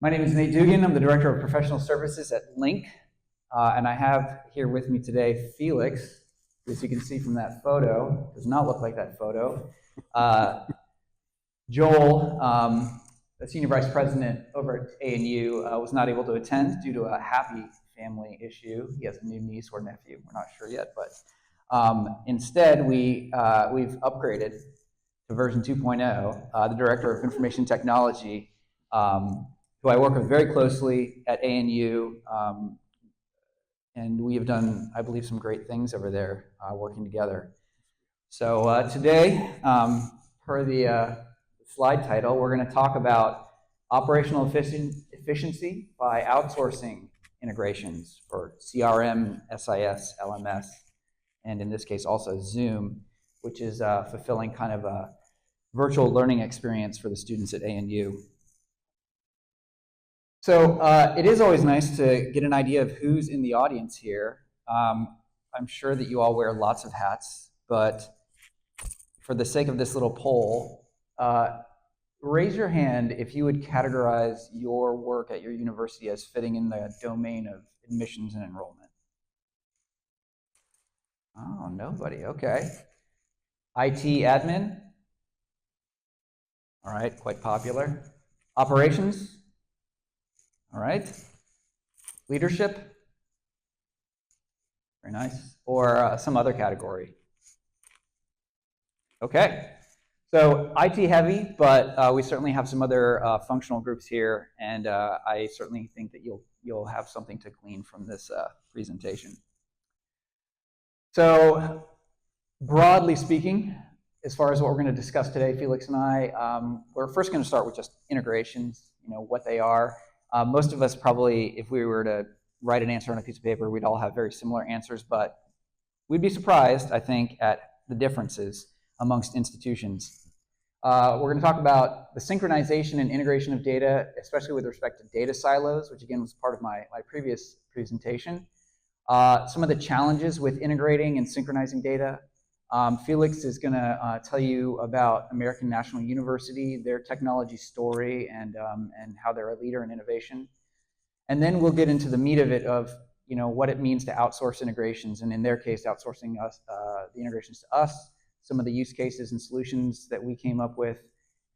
My name is Nate Dugan. I'm the Director of Professional Services at Lingk, and I have here with me today Felix, who, as you can see from that photo, does not look like that photo. Joel, the Senior Vice President over at ANU, was not able to attend due to a happy family issue. He has a new niece or nephew. We're not sure yet, but instead we've upgraded to version 2.0. The Director of Information Technology, who I work with very closely at ANU, and we have done, I believe, some great things over there working together. So today, per the slide title, we're going to talk about operational efficiency by outsourcing integrations for CRM, SIS, LMS, and in this case also Zoom, which is fulfilling kind of a virtual learning experience for the students at ANU. So it is always nice to get an idea of who's in the audience here. I'm sure that you all wear lots of hats, but for the sake of this little poll, raise your hand if you would categorize your work at your university as fitting in the domain of admissions and enrollment. Oh, nobody, okay. IT admin? All right, quite popular. Operations? All right. Leadership? Very nice. Or some other category? Okay. So IT heavy, but we certainly have some other functional groups here, and I certainly think that you'll have something to glean from this presentation. So broadly speaking, as far as what we're going to discuss today, Felix and I, we're first going to start with just integrations, what they are. Most of us probably, if we were to write an answer on a piece of paper, we'd all have very similar answers, but we'd be surprised, I think, at the differences amongst institutions. We're going to talk about the synchronization and integration of data, especially with respect to data silos, which again was part of my previous presentation. Some of the challenges with integrating and synchronizing data. Felix is going to tell you about American National University, their technology story, and how they're a leader in innovation. And then we'll get into the meat of it of what it means to outsource integrations, and in their case, outsourcing the integrations to us, some of the use cases and solutions that we came up with,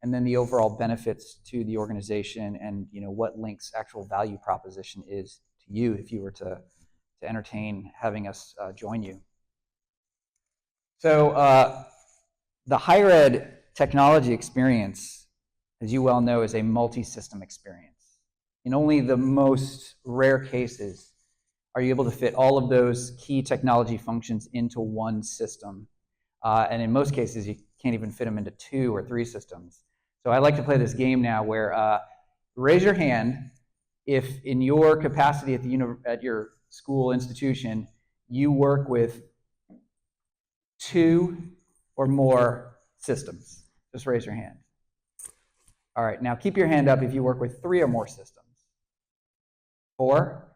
and then the overall benefits to the organization, and what Link's actual value proposition is to you if you were to entertain having us join you. So the higher ed technology experience, as you well know, is a multi-system experience. In only the most rare cases are you able to fit all of those key technology functions into one system. And in most cases, you can't even fit them into 2 or 3 systems. So I like to play this game now where raise your hand if in your capacity at your school institution, you work with 2 or more systems. Just raise your hand. All right, now keep your hand up if you work with 3 or more systems. 4,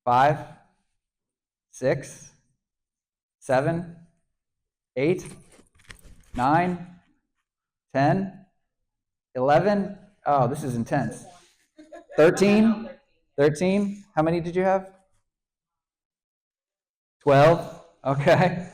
5, 6, 7, 8, 9, 10, 11. Oh, this is intense. 13? 13? How many did you have? 12? Okay.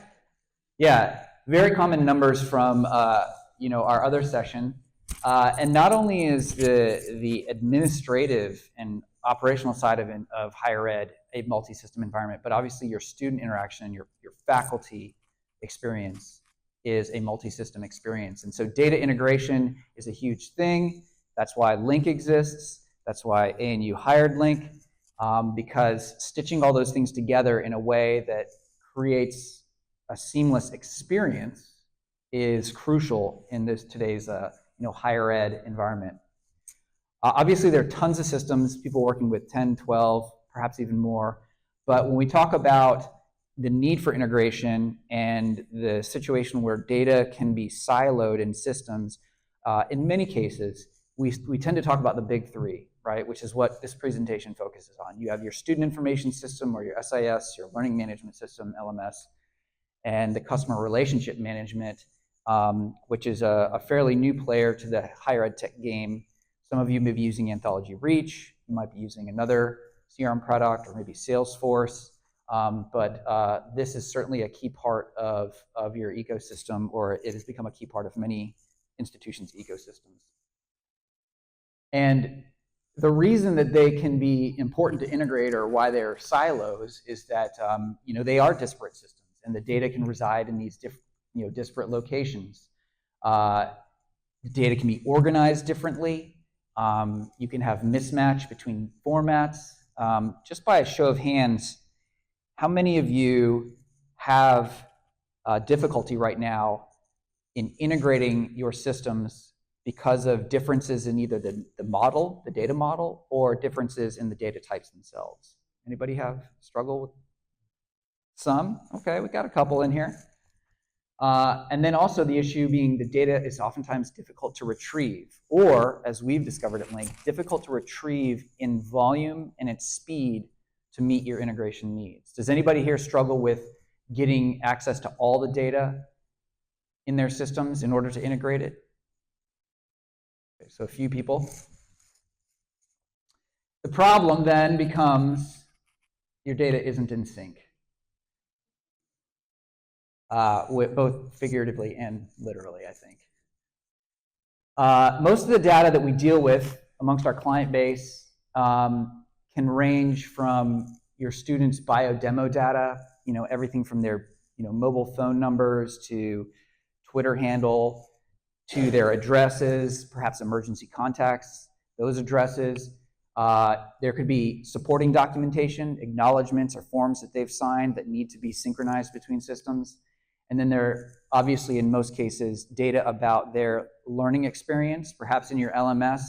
Yeah, very common numbers from our other session. And not only is the administrative and operational side of higher ed a multi-system environment, but obviously your student interaction and your faculty experience is a multi-system experience. And so data integration is a huge thing. That's why Lingk exists. That's why ANU hired Lingk, because stitching all those things together in a way that creates a seamless experience is crucial in today's higher ed environment. Obviously, there are tons of systems, people working with 10, 12, perhaps even more. But when we talk about the need for integration and the situation where data can be siloed in systems, in many cases, we tend to talk about the big 3, right? Which is what this presentation focuses on. You have your student information system or your SIS, your learning management system, LMS, and the customer relationship management, which is a fairly new player to the higher ed tech game. Some of you may be using Anthology Reach, you might be using another CRM product or maybe Salesforce, but this is certainly a key part of your ecosystem, or it has become a key part of many institutions' ecosystems. And the reason that they can be important to integrate, or why they're silos, is that they are disparate systems, and the data can reside in these disparate locations. The data can be organized differently. You can have mismatch between formats. Just by a show of hands, how many of you have difficulty right now in integrating your systems because of differences in either the model, the data model, or differences in the data types themselves? Anybody have struggle with some? Okay, we got a couple in here. And then also the issue being the data is oftentimes difficult to retrieve, or, as we've discovered at Lingk, difficult to retrieve in volume and its speed to meet your integration needs. Does anybody here struggle with getting access to all the data in their systems in order to integrate it? Okay, so a few people. The problem then becomes your data isn't in sync. With both figuratively and literally, I think. Most of the data that we deal with amongst our client base can range from your students' bio-demo data, everything from their mobile phone numbers to Twitter handle, to their addresses, perhaps emergency contacts, those addresses. There could be supporting documentation, acknowledgments, or forms that they've signed that need to be synchronized between systems. And then there are, obviously, in most cases, data about their learning experience, perhaps in your LMS.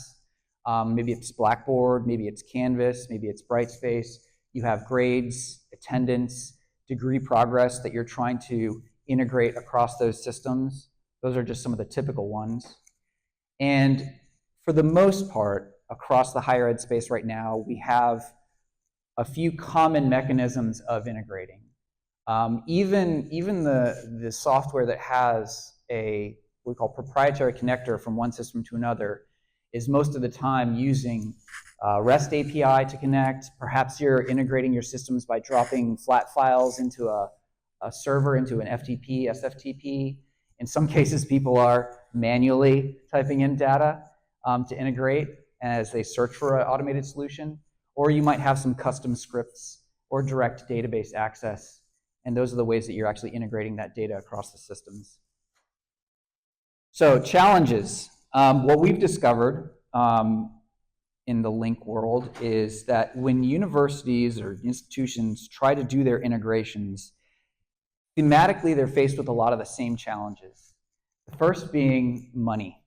Maybe it's Blackboard, maybe it's Canvas, maybe it's Brightspace. You have grades, attendance, degree progress that you're trying to integrate across those systems. Those are just some of the typical ones. And for the most part, across the higher ed space right now, we have a few common mechanisms of integrating. Even the software that has what we call proprietary connector from one system to another is most of the time using REST API to connect. Perhaps you're integrating your systems by dropping flat files into a server, into an FTP, SFTP. In some cases, people are manually typing in data to integrate as they search for an automated solution. Or you might have some custom scripts or direct database access. And those are the ways that you're actually integrating that data across the systems. So challenges. What we've discovered in the Lingk world is that when universities or institutions try to do their integrations, thematically they're faced with a lot of the same challenges. The first being money.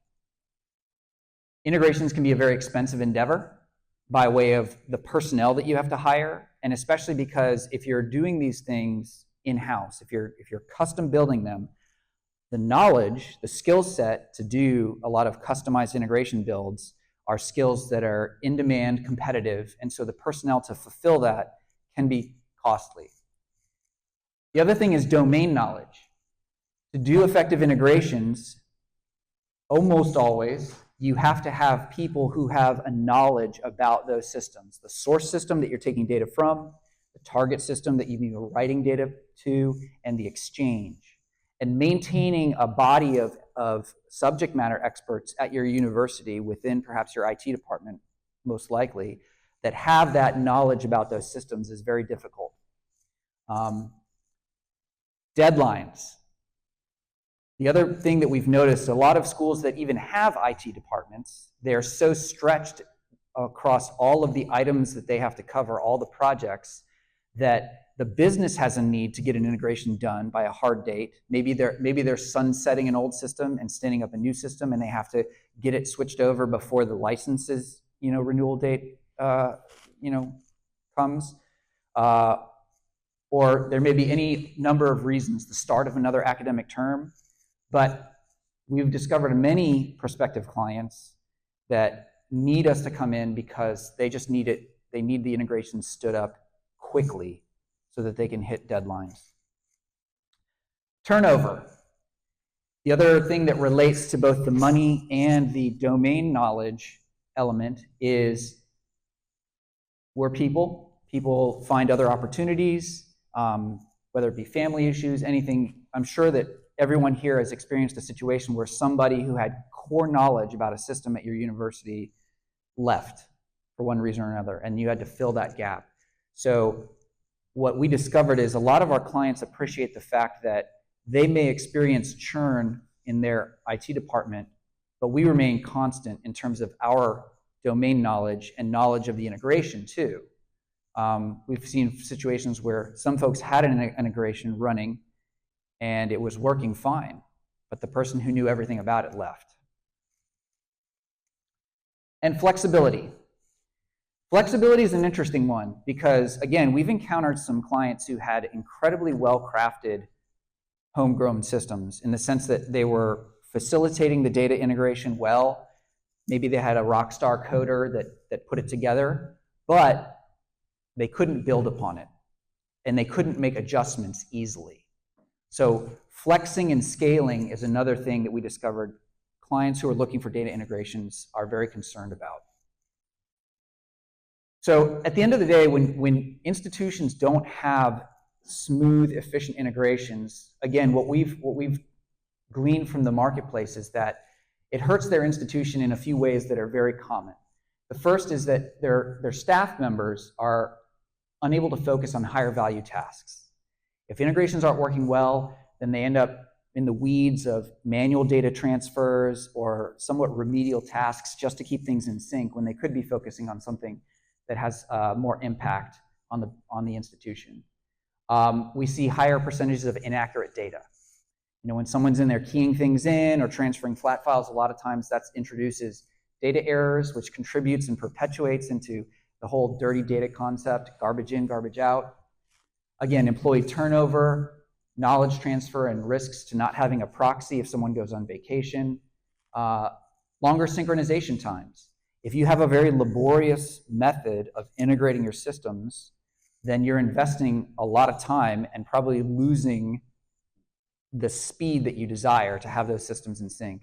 Integrations can be a very expensive endeavor by way of the personnel that you have to hire, and especially because if you're doing these things in-house, if you're custom building them, the knowledge, the skill set to do a lot of customized integration builds are skills that are in demand, competitive, and so the personnel to fulfill that can be costly. The other thing is domain knowledge. To do effective integrations, almost always, you have to have people who have a knowledge about those systems. The source system that you're taking data from, the target system that you're writing data to, and the exchange. And maintaining a body of subject matter experts at your university within perhaps your IT department, most likely, that have that knowledge about those systems is very difficult. Deadlines. The other thing that we've noticed, a lot of schools that even have IT departments, they're so stretched across all of the items that they have to cover, all the projects, that the business has a need to get an integration done by a hard date. Maybe they're sunsetting an old system and standing up a new system, and they have to get it switched over before the licenses, renewal date, comes. Or there may be any number of reasons, the start of another academic term. But we've discovered many prospective clients that need us to come in because they just need it. They need the integration stood up quickly so that they can hit deadlines. Turnover. The other thing that relates to both the money and the domain knowledge element is we're people. People find other opportunities, whether it be family issues, anything. I'm sure that everyone here has experienced a situation where somebody who had core knowledge about a system at your university left for one reason or another, and you had to fill that gap. So what we discovered is a lot of our clients appreciate the fact that they may experience churn in their IT department, but we remain constant in terms of our domain knowledge and knowledge of the integration too. We've seen situations where some folks had an integration running and it was working fine, but the person who knew everything about it left. And flexibility. Flexibility is an interesting one because, again, we've encountered some clients who had incredibly well-crafted homegrown systems in the sense that they were facilitating the data integration well. Maybe they had a rock star coder that put it together, but they couldn't build upon it, and they couldn't make adjustments easily. So flexing and scaling is another thing that we discovered clients who are looking for data integrations are very concerned about. So at the end of the day, when institutions don't have smooth, efficient integrations, again, what we've gleaned from the marketplace is that it hurts their institution in a few ways that are very common. The first is that their staff members are unable to focus on higher value tasks. If integrations aren't working well, then they end up in the weeds of manual data transfers or somewhat remedial tasks just to keep things in sync when they could be focusing on something that has more impact on the institution. We see higher percentages of inaccurate data. You know, when someone's in there keying things in or transferring flat files, a lot of times that introduces data errors, which contributes and perpetuates into the whole dirty data concept, garbage in, garbage out. Again, employee turnover, knowledge transfer, and risks to not having a proxy if someone goes on vacation. Longer synchronization times. If you have a very laborious method of integrating your systems, then you're investing a lot of time and probably losing the speed that you desire to have those systems in sync.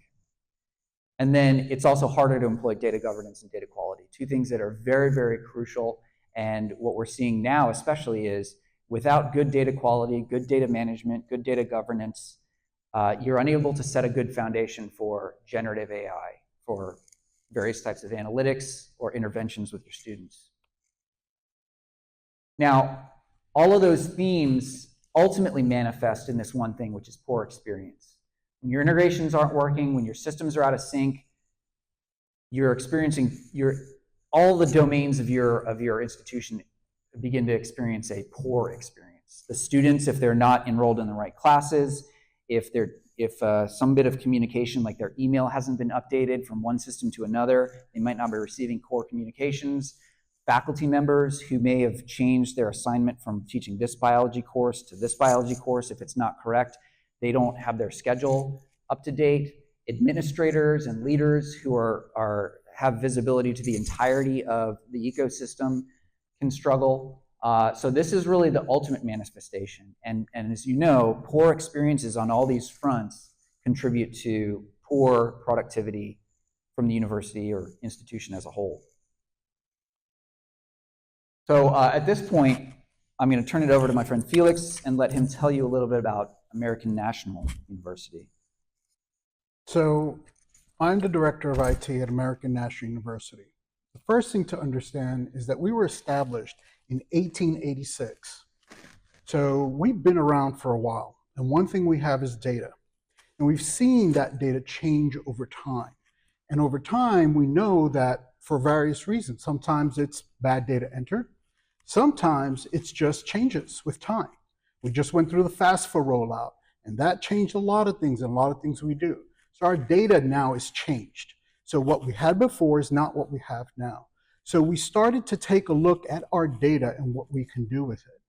And then it's also harder to employ data governance and data quality, two things that are very, very crucial. And what we're seeing now especially is without good data quality, good data management, good data governance, you're unable to set a good foundation for generative AI, for various types of analytics or interventions with your students. Now, all of those themes ultimately manifest in this one thing, which is poor experience. When your integrations aren't working, when your systems are out of sync, you're experiencing all the domains of your institution begin to experience a poor experience. The students, if they're not enrolled in the right classes, if some bit of communication like their email hasn't been updated from one system to another, they might not be receiving core communications. Faculty members who may have changed their assignment from teaching this biology course to this biology course, if it's not correct, they don't have their schedule up to date. Administrators and leaders who have visibility to the entirety of the ecosystem can struggle. So this is really the ultimate manifestation. And as you know, poor experiences on all these fronts contribute to poor productivity from the university or institution as a whole. So at this point, I'm going to turn it over to my friend Felix and let him tell you a little bit about American National University. So I'm the director of IT at American National University. The first thing to understand is that we were established in 1886. So we've been around for a while. And one thing we have is data. And we've seen that data change over time. And over time, we know that for various reasons. Sometimes it's bad data entered. Sometimes it's just changes with time. We just went through the FAFSA rollout, and that changed a lot of things and a lot of things we do. So our data now is changed. So what we had before is not what we have now. So we started to take a look at our data and what we can do with it.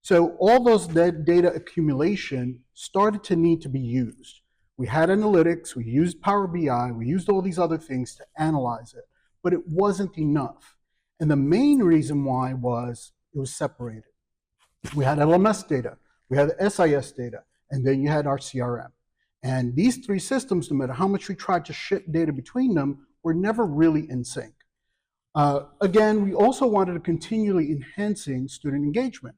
So all those data accumulation started to need to be used. We had analytics, we used Power BI, we used all these other things to analyze it, but it wasn't enough. And the main reason why was it was separated. We had LMS data, we had SIS data, and then you had our CRM. And these three systems, no matter how much we tried to ship data between them, were never really in sync. Again, we also wanted to continually enhancing student engagement.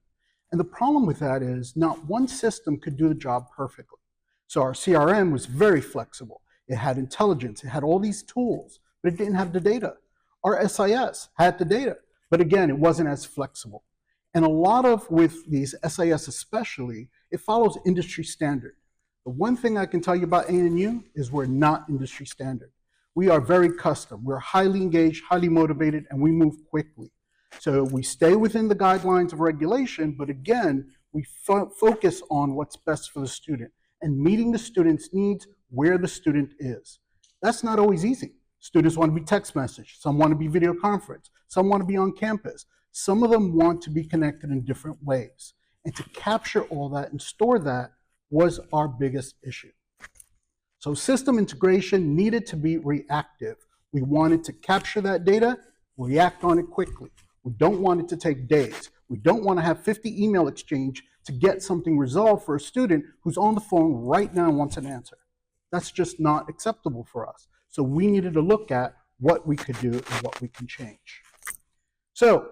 And the problem with that is not one system could do the job perfectly. So our CRM was very flexible. It had intelligence, it had all these tools, but it didn't have the data. Our SIS had the data, but again, it wasn't as flexible. And a lot of, with these SIS especially, it follows industry standard. The one thing I can tell you about ANU is we're not industry standard. We are very custom. We're highly engaged, highly motivated, and we move quickly. So we stay within the guidelines of regulation, but again, we focus on what's best for the student and meeting the student's needs where the student is. That's not always easy. Students want to be text message, some want to be video conference, some want to be on campus. Some of them want to be connected in different ways. And to capture all that and store that was our biggest issue. So system integration needed to be reactive. We wanted to capture that data, react on it quickly. We don't want it to take days. We don't want to have 50 email exchange to get something resolved for a student who's on the phone right now and wants an answer. That's just not acceptable for us. So we needed to look at what we could do and what we can change. So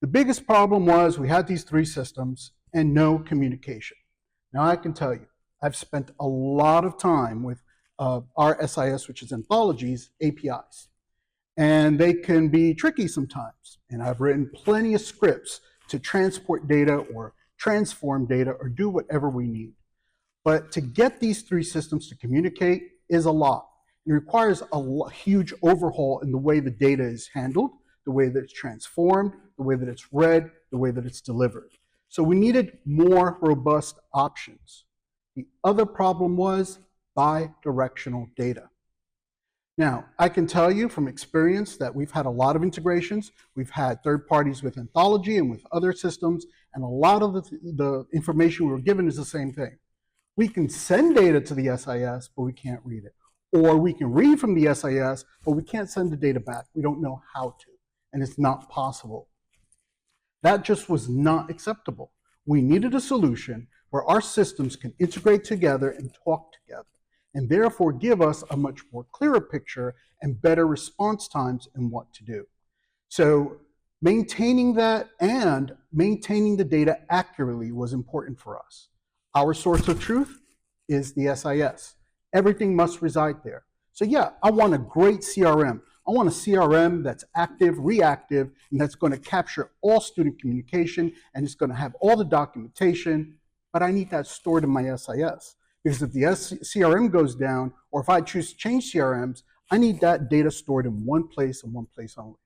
the biggest problem was we had these three systems and no communication. Now I can tell you, I've spent a lot of time with our SIS, which is anthologies, APIs. And they can be tricky sometimes. And I've written plenty of scripts to transport data or transform data or do whatever we need. But to get these three systems to communicate is a lot. It requires a huge overhaul in the way the data is handled, the way that it's transformed, the way that it's read, the way that it's delivered. So we needed more robust options. The other problem was bi-directional data. Now, I can tell you from experience that we've had a lot of integrations. We've had third parties with Anthology and with other systems, and a lot of the information we were given is the same thing. We can send data to the SIS, but we can't read it. Or we can read from the SIS, but we can't send the data back. We don't know how to, and it's not possible. That just was not acceptable. We needed a solution where our systems can integrate together and talk together, and therefore give us a much more clearer picture and better response times in what to do. So maintaining that and maintaining the data accurately was important for us. Our source of truth is the SIS. Everything must reside there. So yeah, I want a great CRM. I want a CRM that's active, reactive, and that's going to capture all student communication, and it's going to have all the documentation, but I need that stored in my SIS. Because if the CRM goes down, or if I choose to change CRMs, I need that data stored in one place and one place only.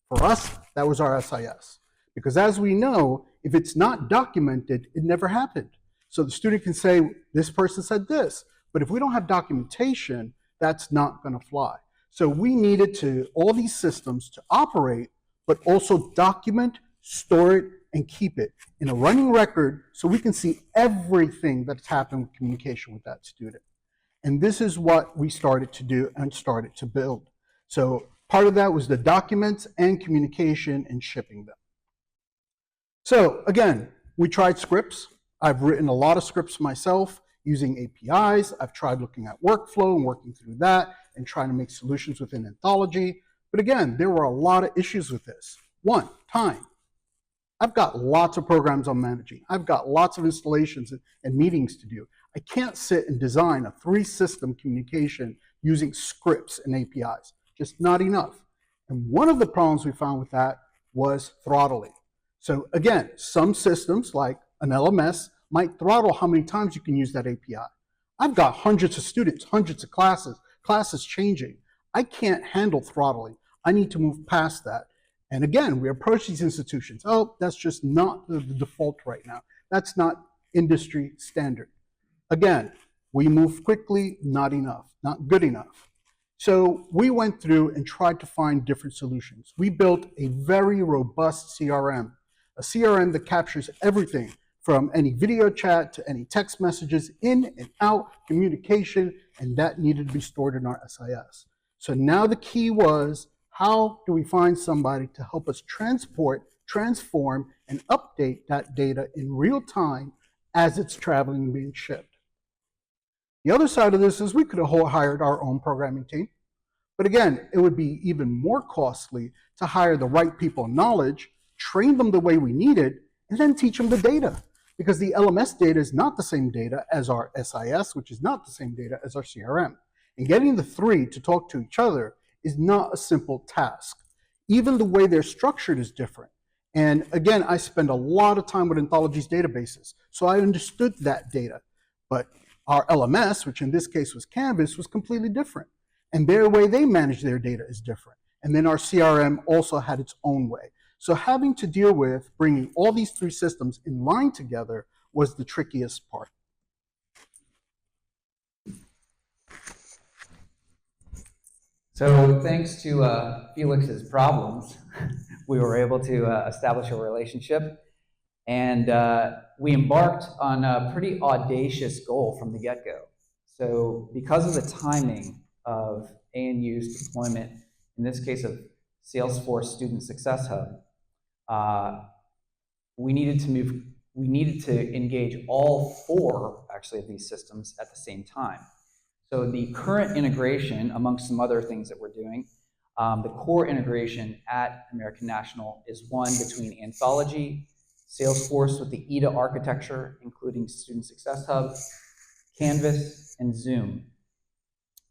For us, that was our SIS. Because as we know, if it's not documented, it never happened. So the student can say, this person said this, but if we don't have documentation, that's not going to fly. So we needed all these systems to operate, but also document, store it, and keep it in a running record so we can see everything that's happened with communication with that student. And this is what we started to do and started to build. So part of that was the documents and communication and shipping them. So again, we tried scripts. I've written a lot of scripts myself using APIs. I've tried looking at workflow and working through that and trying to make solutions within Anthology. But again, there were a lot of issues with this. One, time. I've got lots of programs I'm managing. I've got lots of installations and meetings to do. I can't sit and design a three-system communication using scripts and APIs. Just not enough. And one of the problems we found with that was throttling. So again, some systems like an LMS might throttle how many times you can use that API. I've got hundreds of students, hundreds of classes changing. I can't handle throttling. I need to move past that. And again, we approach these institutions. Oh, that's just not the default right now. That's not industry standard. Again, we move quickly, not enough, not good enough. So we went through and tried to find different solutions. We built a very robust CRM, a CRM that captures everything from any video chat to any text messages, in and out, communication, and that needed to be stored in our SIS. So now the key was, how do we find somebody to help us transport, transform, and update that data in real time as it's traveling and being shipped? The other side of this is we could have hired our own programming team. But again, it would be even more costly to hire the right people in knowledge, train them the way we need it, and then teach them the data. Because the LMS data is not the same data as our SIS, which is not the same data as our CRM. And getting the three to talk to each other is not a simple task. Even the way they're structured is different. And again, I spend a lot of time with Anthology's databases, so I understood that data. But our LMS, which in this case was Canvas, was completely different. And their way they manage their data is different. And then our CRM also had its own way. So having to deal with bringing all these three systems in line together was the trickiest part. So thanks to Felix's problems, we were able to establish a relationship, and we embarked on a pretty audacious goal from the get-go. So because of the timing of ANU's deployment, in this case of Salesforce Student Success Hub, we needed to engage all four, actually, of these systems at the same time. So the current integration, amongst some other things that we're doing, the core integration at American National is one between Anthology, Salesforce with the EDA architecture, including Student Success Hub, Canvas, and Zoom.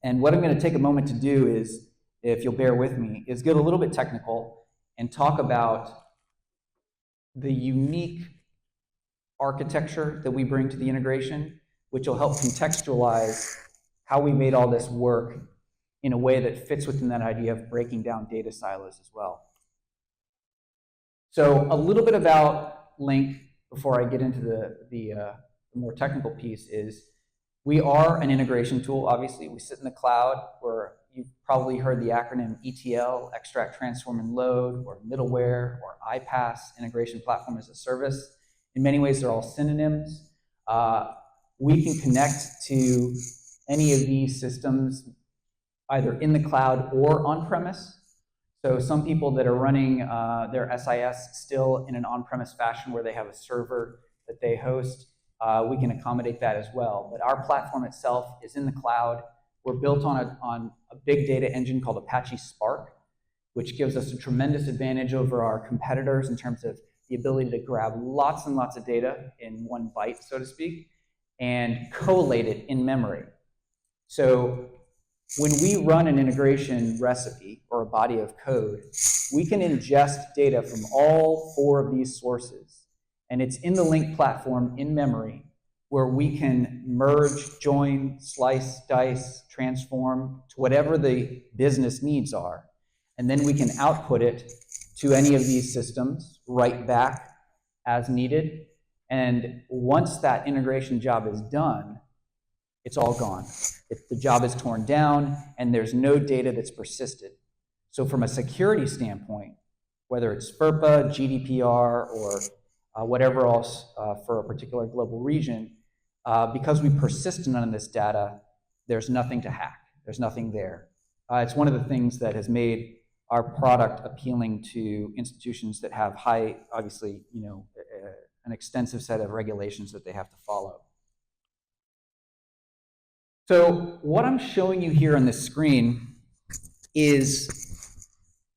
And what I'm going to take a moment to do is, if you'll bear with me, is get a little bit technical and talk about the unique architecture that we bring to the integration, which will help contextualize how we made all this work in a way that fits within that idea of breaking down data silos as well. So a little bit about Lingk before I get into the more technical piece is we are an integration tool, obviously. We sit in the cloud where you've probably heard the acronym ETL, Extract, Transform, and Load, or middleware, or iPaaS, Integration Platform as a Service. In many ways, they're all synonyms. We can connect to any of these systems either in the cloud or on-premise. So some people that are running their SIS still in an on-premise fashion where they have a server that they host, we can accommodate that as well. But our platform itself is in the cloud. We're built on a big data engine called Apache Spark, which gives us a tremendous advantage over our competitors in terms of the ability to grab lots and lots of data in one bite, so to speak, and collate it in memory. So when we run an integration recipe or a body of code, we can ingest data from all four of these sources. And it's in the Lingk platform in memory where we can merge, join, slice, dice, transform to whatever the business needs are. And then we can output it to any of these systems, right back as needed. And once that integration job is done, it's all gone. The job is torn down, and there's no data that's persisted. So from a security standpoint, whether it's FERPA, GDPR, or whatever else for a particular global region, because we persist none of this data, there's nothing to hack. There's nothing there. It's one of the things that has made our product appealing to institutions that have high, obviously, an extensive set of regulations that they have to follow. So what I'm showing you here on this screen is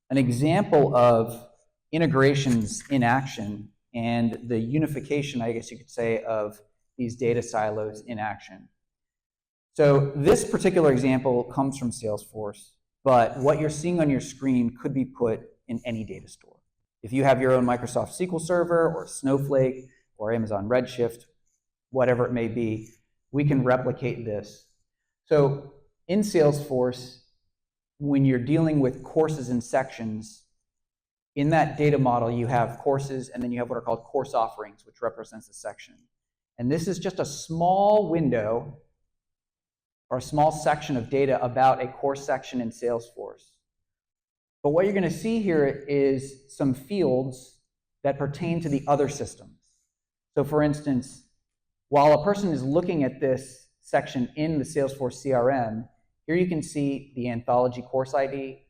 an example of integrations in action and the unification, I guess you could say, of these data silos in action. So this particular example comes from Salesforce, but what you're seeing on your screen could be put in any data store. If you have your own Microsoft SQL Server or Snowflake or Amazon Redshift, whatever it may be, we can replicate this. So in Salesforce, when you're dealing with courses and sections, in that data model, you have courses, and then you have what are called course offerings, which represents a section. And this is just a small window or a small section of data about a course section in Salesforce. But what you're going to see here is some fields that pertain to the other systems. So for instance, while a person is looking at this section in the Salesforce CRM, here you can see the Anthology course ID,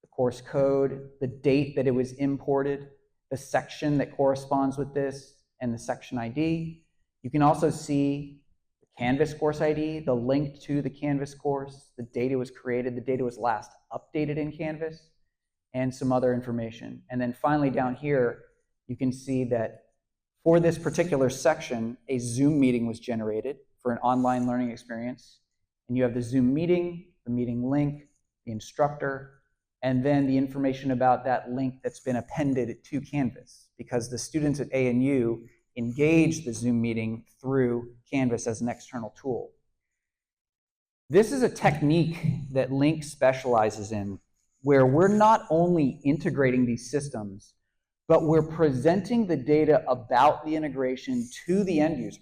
the course code, the date that it was imported, the section that corresponds with this, and the section ID. You can also see the Canvas course ID, the link to the Canvas course, the date it was created, the date it was last updated in Canvas. and some other information. And then finally down here, you can see that for this particular section, a Zoom meeting was generated for an online learning experience. And you have the Zoom meeting, the meeting link, the instructor, and then the information about that link that's been appended to Canvas, because the students at ANU engage the Zoom meeting through Canvas as an external tool. This is a technique that Lingk specializes in, where we're not only integrating these systems, but we're presenting the data about the integration to the end users.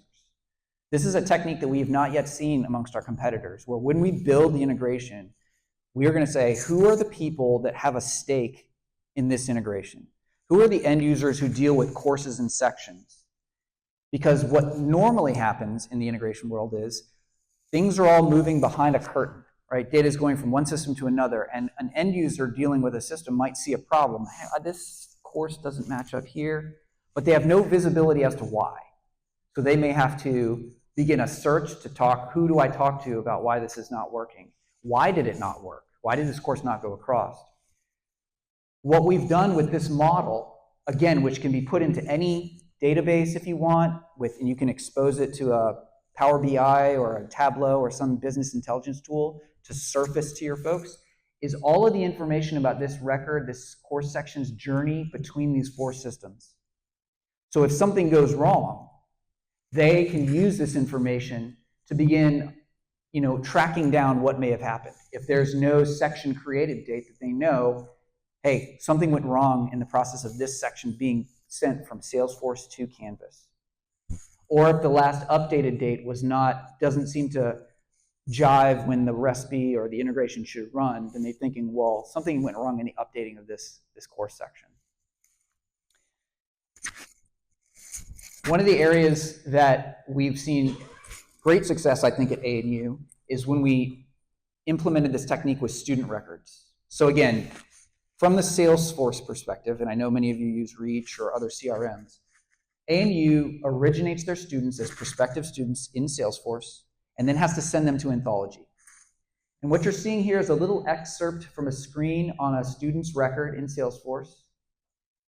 This is a technique that we have not yet seen amongst our competitors, where when we build the integration, we are going to say, who are the people that have a stake in this integration? Who are the end users who deal with courses and sections? Because what normally happens in the integration world is things are all moving behind a curtain, right? Data is going from one system to another, and an end user dealing with a system might see a problem. Hey, this course doesn't match up here, but they have no visibility as to why. So they may have to begin a search to talk, who do I talk to about why this is not working? Why did it not work? Why did this course not go across? What we've done with this model, again, which can be put into any database if you want, and you can expose it to a Power BI or a Tableau or some business intelligence tool to surface to your folks, is all of the information about this record, this course section's journey between these four systems. So if something goes wrong, they can use this information to begin, tracking down what may have happened. If there's no section created date that they know, hey, something went wrong in the process of this section being sent from Salesforce to Canvas. Or if the last updated date doesn't seem to jive when the recipe or the integration should run, then they're thinking, well, something went wrong in the updating of this course section. One of the areas that we've seen great success, I think, at ANU is when we implemented this technique with student records. So again, from the Salesforce perspective, and I know many of you use Reach or other CRMs, ANU originates their students as prospective students in Salesforce and then has to send them to Anthology. And what you're seeing here is a little excerpt from a screen on a student's record in Salesforce,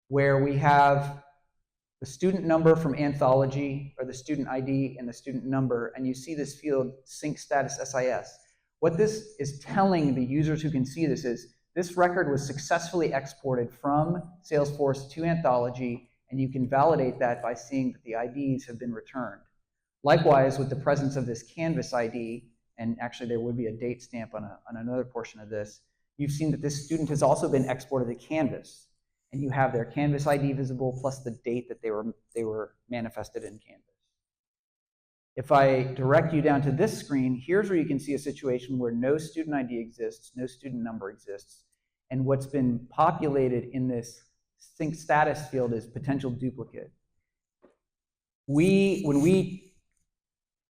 where we have the student number from Anthology, or the student ID and the student number, and you see this field, sync status SIS. What this is telling the users who can see this is, this record was successfully exported from Salesforce to Anthology, and you can validate that by seeing that the IDs have been returned. Likewise, with the presence of this Canvas ID, and actually there would be a date stamp on another portion of this, you've seen that this student has also been exported to Canvas, and you have their Canvas ID visible plus the date that they were manifested in Canvas. If I direct you down to this screen, here's where you can see a situation where no student ID exists, no student number exists, and what's been populated in this sync status field is potential duplicate. When we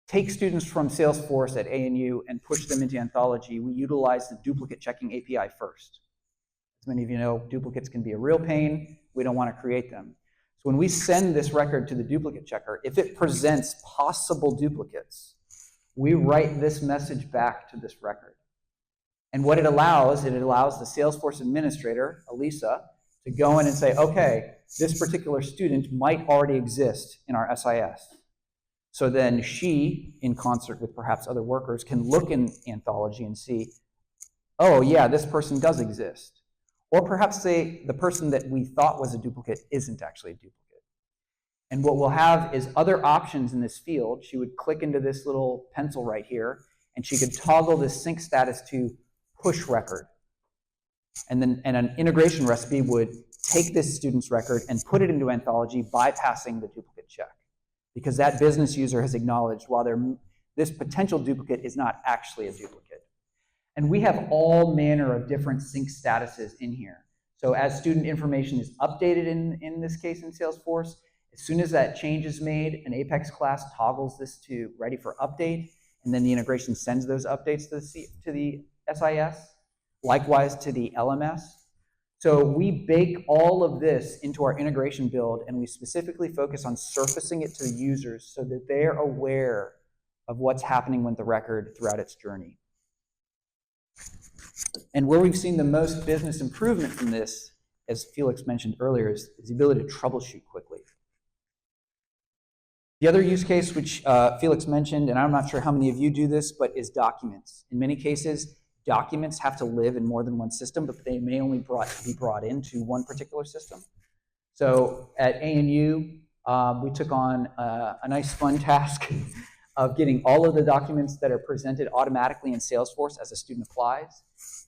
take students from Salesforce at ANU and push them into Anthology, we utilize the duplicate checking API first. As many of you know, duplicates can be a real pain. We don't want to create them. So when we send this record to the duplicate checker, if it presents possible duplicates, we write this message back to this record. And what it allows the Salesforce administrator, Elisa, to go in and say, okay, this particular student might already exist in our SIS. So then she, in concert with perhaps other workers, can look in Anthology and see, oh yeah, this person does exist. Or perhaps say the person that we thought was a duplicate isn't actually a duplicate. And what we'll have is other options in this field. She would click into this little pencil right here, and she could toggle this sync status to push record. And an integration recipe would take this student's record and put it into Anthology, bypassing the duplicate check. Because that business user has acknowledged, while this potential duplicate is not actually a duplicate. And we have all manner of different sync statuses in here. So as student information is updated in this case in Salesforce, as soon as that change is made, an Apex class toggles this to ready for update, and then the integration sends those updates to the SIS, likewise to the LMS. So we bake all of this into our integration build, and we specifically focus on surfacing it to the users so that they're aware of what's happening with the record throughout its journey. And where we've seen the most business improvement from this, as Felix mentioned earlier, is the ability to troubleshoot quickly. The other use case, which Felix mentioned, and I'm not sure how many of you do this, but is documents. In many cases, documents have to live in more than one system, but they may only be brought into one particular system. So at ANU, we took on a nice fun task of getting all of the documents that are presented automatically in Salesforce as a student applies.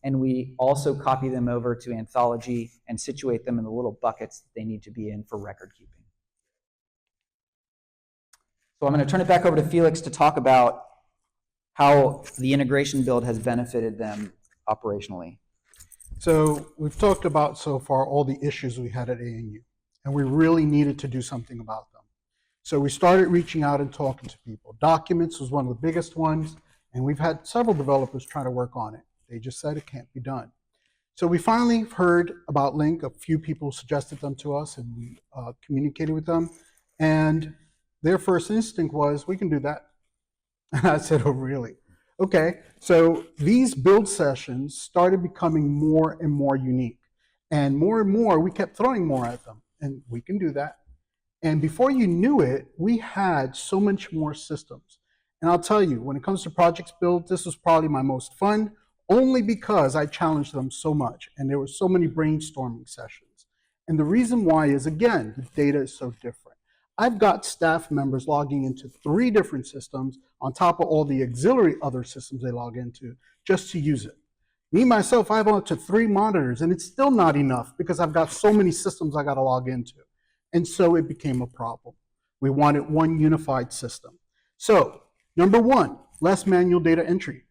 And we also copy them over to Anthology and situate them in the little buckets that they need to be in for record keeping. So I'm going to turn it back over to Felix to talk about how the integration build has benefited them operationally. So we've talked about so far all the issues we had at ANU, and we really needed to do something about them. So we started reaching out and talking to people. Documents was one of the biggest ones, and we've had several developers try to work on it. They just said it can't be done. So we finally heard about Lingk. A few people suggested them to us, and we communicated with them. And their first instinct was, we can do that. And I said, oh, really? Okay. So these build sessions started becoming more and more unique. And more, we kept throwing more at them. And we can do that. And before you knew it, we had so much more systems. And I'll tell you, when it comes to projects build, this was probably my most fun, only because I challenged them so much. And there were so many brainstorming sessions. And the reason why is, again, the data is so different. I've got staff members logging into 3 different systems on top of all the auxiliary other systems they log into just to use it. Me, myself, I have up to 3 monitors, and it's still not enough because I've got so many systems I got to log into. And so it became a problem. We wanted one unified system. So, number 1, less manual data entry.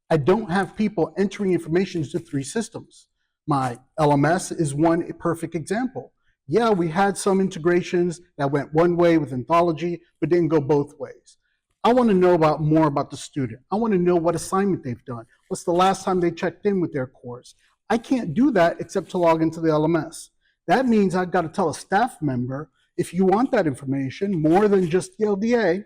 I don't have people entering information into 3 systems. My LMS is one perfect example. Yeah, we had some integrations that went one way with Anthology, but didn't go both ways. I want to know more about the student. I want to know what assignment they've done. What's the last time they checked in with their course? I can't do that except to log into the LMS. That means I've got to tell a staff member, if you want that information more than just the LDA,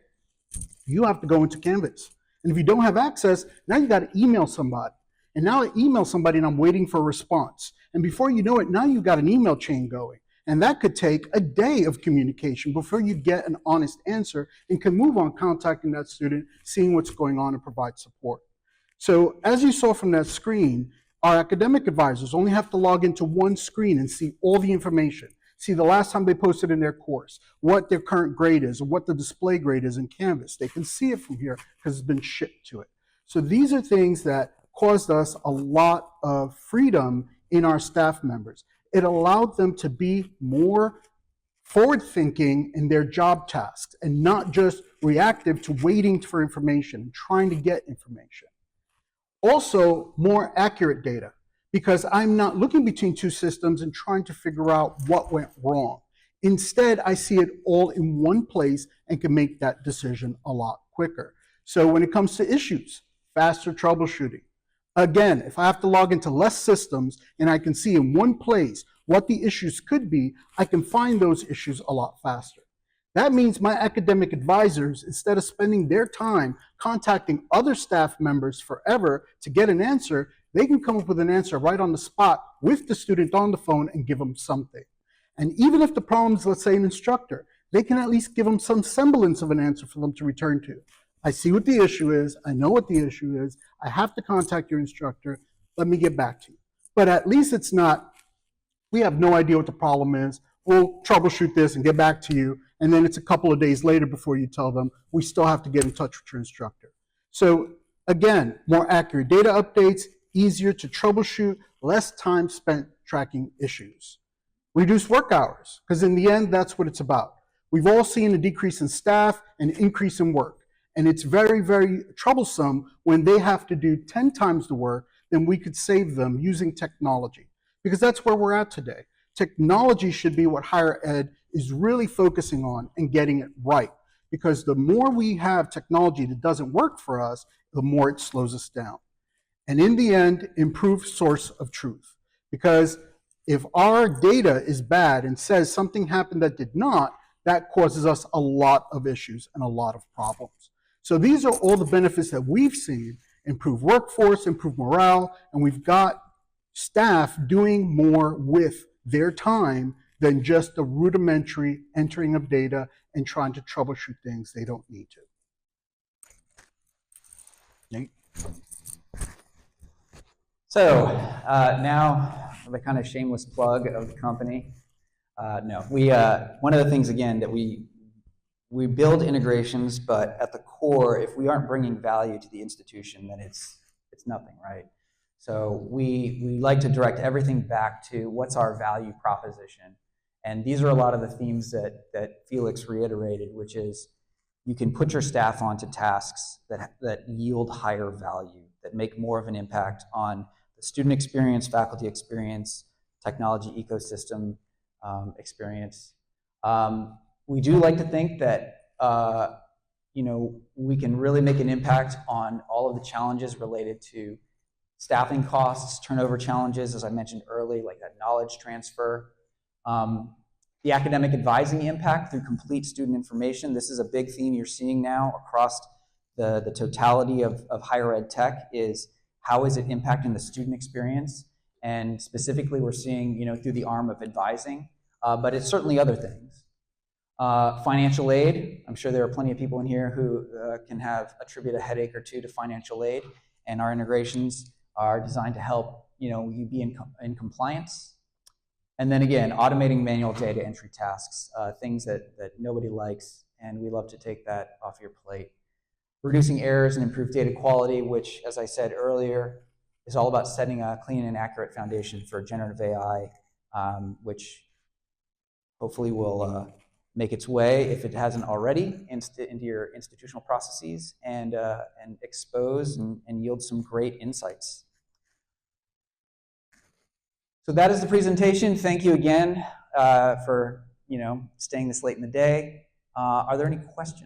you have to go into Canvas. And if you don't have access, now you got to email somebody. And now I email somebody and I'm waiting for a response. And before you know it, now you've got an email chain going. And that could take a day of communication before you get an honest answer and can move on contacting that student, seeing what's going on and provide support. So as you saw from that screen, our academic advisors only have to log into one screen and see all the information. See the last time they posted in their course, what their current grade is, or what the display grade is in Canvas. They can see it from here because it's been shipped to it. So these are things that caused us a lot of freedom in our staff members. It allowed them to be more forward-thinking in their job tasks and not just reactive to waiting for information and trying to get information. Also, more accurate data, because I'm not looking between 2 systems and trying to figure out what went wrong. Instead, I see it all in one place and can make that decision a lot quicker. So when it comes to issues, faster troubleshooting. Again, if I have to log into less systems and I can see in one place what the issues could be, I can find those issues a lot faster. That means my academic advisors, instead of spending their time contacting other staff members forever to get an answer, they can come up with an answer right on the spot with the student on the phone and give them something. And even if the problem is, let's say, an instructor, they can at least give them some semblance of an answer for them to return to. I see what the issue is. I know what the issue is. I have to contact your instructor. Let me get back to you. But at least it's not, we have no idea what the problem is. We'll troubleshoot this and get back to you. And then it's a couple of days later before you tell them, we still have to get in touch with your instructor. So again, more accurate data updates, easier to troubleshoot, less time spent tracking issues. Reduce work hours, because in the end, that's what it's about. We've all seen a decrease in staff and increase in work. And it's very, very troublesome when they have to do 10 times the work than we could save them using technology. Because that's where we're at today. Technology should be what higher ed is really focusing on and getting it right. Because the more we have technology that doesn't work for us, the more it slows us down. And in the end, improve source of truth. Because if our data is bad and says something happened that did not, that causes us a lot of issues and a lot of problems. So these are all the benefits that we've seen. improve workforce, improve morale, and we've got staff doing more with their time than just the rudimentary entering of data and trying to troubleshoot things they don't need to. Nate? So now the kind of shameless plug of the company. No, one of the things again that we build integrations, but at the core, if we aren't bringing value to the institution, then it's nothing, right? So we like to direct everything back to what's our value proposition, and these are a lot of the themes that Felix reiterated, which is you can put your staff onto tasks that yield higher value, that make more of an impact on the student experience, faculty experience, technology ecosystem experience. We do like to think that we can really make an impact on all of the challenges related to staffing costs, turnover challenges, as I mentioned earlier, like that knowledge transfer. The academic advising impact through complete student information. This is a big theme you're seeing now across the totality of higher ed tech, is how is it impacting the student experience? And specifically, we're seeing through the arm of advising, but it's certainly other things. Financial aid. I'm sure there are plenty of people in here who can attribute a headache or two to financial aid, and our integrations are designed to help you be in compliance. And then again, automating manual data entry tasks, things that nobody likes, and we love to take that off your plate. Reducing errors and improve data quality, which, as I said earlier, is all about setting a clean and accurate foundation for generative AI, which hopefully will make its way, if it hasn't already, into your institutional processes and expose and yield some great insights. So that is the presentation. Thank you again for staying this late in the day. Are there any questions?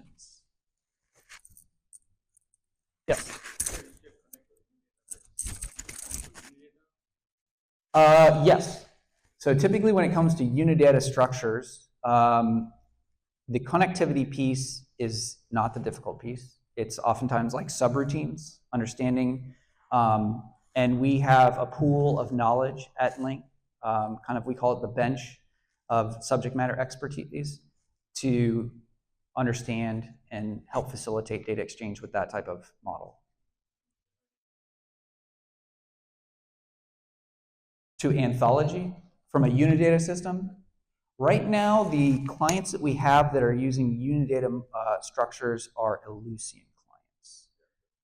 Yes. Yes. So typically when it comes to Unidata structures, the connectivity piece is not the difficult piece. It's oftentimes like subroutines, understanding, and we have a pool of knowledge at Lingk, we call it the bench of subject matter expertise, to understand and help facilitate data exchange with that type of model. To anthology from a Unidata system. Right now, the clients that we have that are using Unidata structures are Ellucian clients.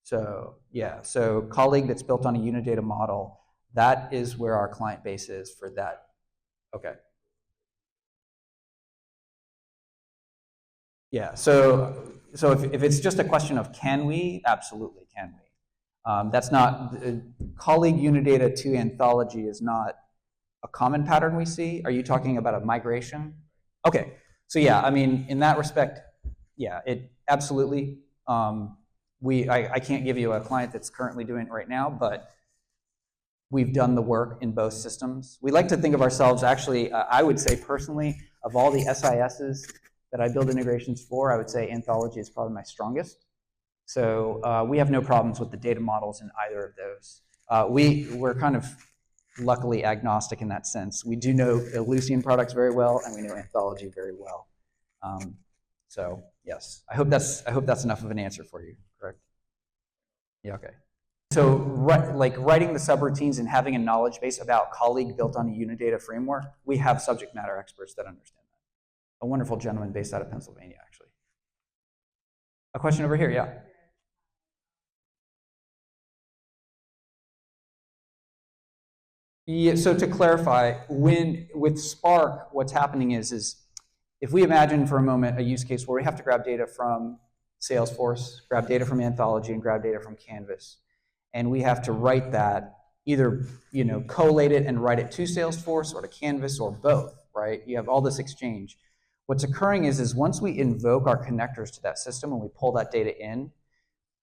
So yeah, so colleague that's built on a Unidata model, that is where our client base is for that. Okay. Yeah, so if it's just a question of can we, absolutely can we. That's not, colleague Unidata to anthology is not a common pattern we see. Are you talking about a migration? Okay, so yeah, I mean, in that respect, yeah, it absolutely. I can't give you a client that's currently doing it right now, but we've done the work in both systems. We like to think of ourselves, actually, I would say personally, of all the SISs that I build integrations for, I would say anthology is probably my strongest. So we have no problems with the data models in either of those. We're kind of luckily agnostic in that sense. We do know Ellucian products very well, and we know anthology very well. So yes, I hope that's enough of an answer for you. Correct? Yeah. Okay. So like writing the subroutines and having a knowledge base about colleague built on a Unidata framework, we have subject matter experts that understand that. A wonderful gentleman based out of Pennsylvania, actually. A question over here, yeah. Yeah, so to clarify, with Spark, what's happening is if we imagine for a moment a use case where we have to grab data from Salesforce, grab data from Anthology, and grab data from Canvas, and we have to write that, either collate it and write it to Salesforce or to Canvas or both, right? You have all this exchange. What's occurring is once we invoke our connectors to that system and we pull that data in,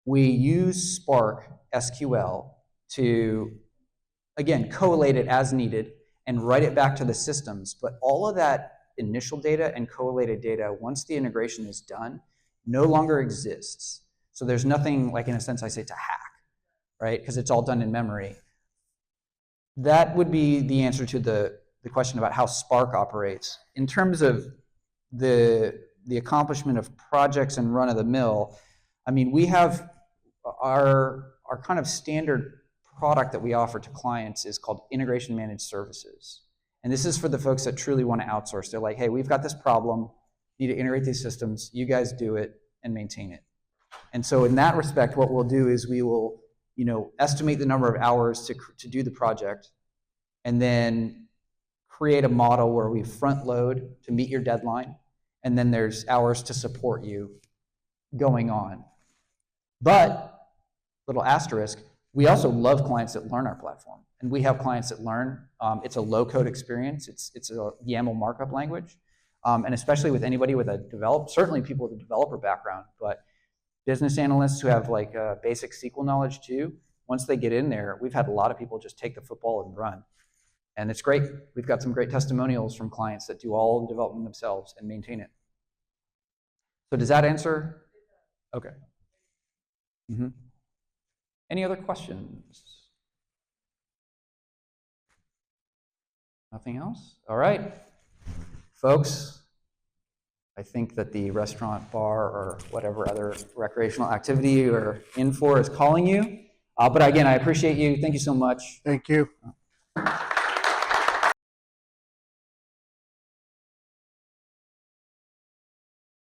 we use Spark SQL to, again, collate it as needed and write it back to the systems. But all of that initial data and collated data, once the integration is done, no longer exists. So there's nothing, like in a sense I say, to hack. right? Because it's all done in memory. That would be the answer to the question about how Spark operates. In terms of the accomplishment of projects and run-of-the-mill, I mean, we have our kind of standard product that we offer to clients is called integration managed services. And this is for the folks that truly want to outsource. They're like, hey, we've got this problem, need to integrate these systems, you guys do it and maintain it. And so in that respect, what we'll do is we will, estimate the number of hours to do the project, and then create a model where we front load to meet your deadline, and then there's hours to support you going on. But, little asterisk, we also love clients that learn our platform. And we have clients that learn. It's a low-code experience. It's a YAML markup language. And especially with anybody with certainly people with a developer background, but business analysts who have like basic SQL knowledge too, once they get in there, we've had a lot of people just take the football and run. And it's great. We've got some great testimonials from clients that do all the development themselves and maintain it. So does that answer? Okay. Mm-hmm. Any other questions? Nothing else? All right. Folks, I think that the restaurant, bar, or whatever other recreational activity you're in for is calling you. But again, I appreciate you. Thank you so much. Thank you.